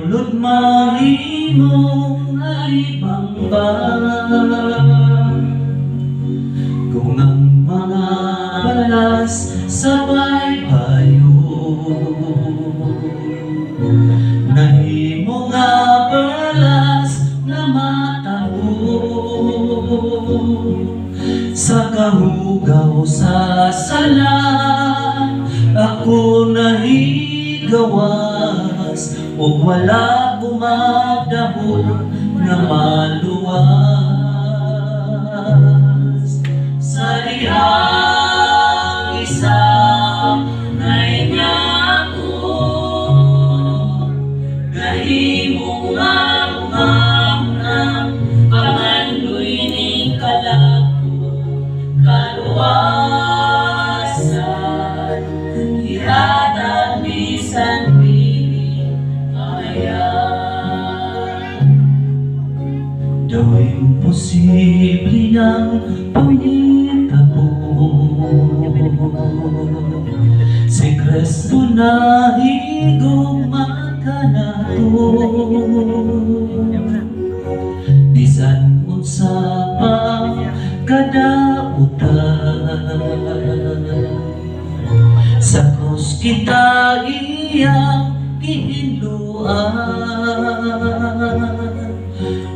Sulod mahimong alibamba kung ang mga balas sa baybayo nahimo nga balas na matabo sa kahugaw sa sala ako nahigawas o wala bumadahol na maluwas sa dihang isa na inyako nahimong ang pangandoy ning kalako kaluwasan ihatag bisan daw imposible ang pangitabo si Kristo na higugma ka na to bisan unsa pa kadautan sa krus kita iyang gihinluan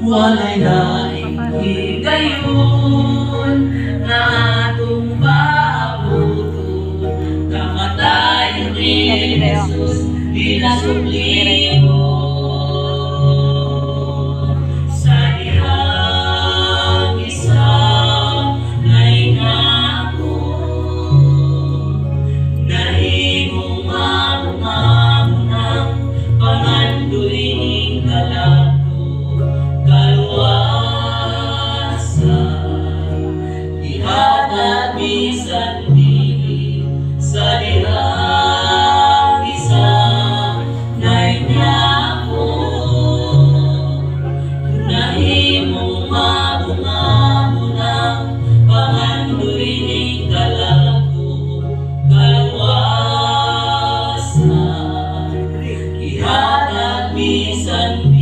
walay laing higayon na atong paabuton kamatayon ni Jesus pinasublimon sa dihang isa na ingako nahimong mamunang pangandoy ning kalako kaluwasan ihatag bisan dili sa dihang isa na inyako nahimong mabumangunang pangandoy ning kalako kaluwasan ihatag bisan